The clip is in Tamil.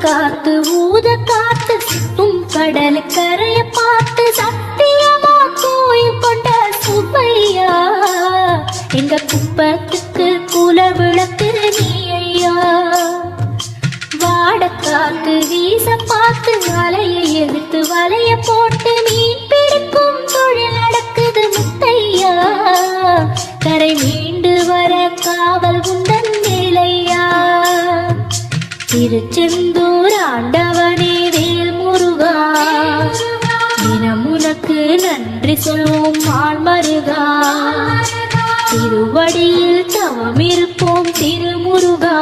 காத்து ஊத காத்து சுத்தும் கடல் கரைய பார்த்து சத்தியமா கோயில் கொண்ட சுப்பையா எங்க குப்பத்துக்கு குல விளக்கு நீ ஐயா. வாட காத்து வீச பார்த்து வலையை எடுத்து வலைய போட்டு மீன் பிடிக்கும் தொழில் நடக்குது முத்தையா. கரை மீண்டு வர காவல் உந்தன் வேலையா. திருச்செந்தூர் ஆண்டவனே வேல் முருகா தினம் உனக்கு நன்றி சொல்வோம் ஆழ்மருகா. திருவடியில் தவம் இருப்போம் திருமுருகா.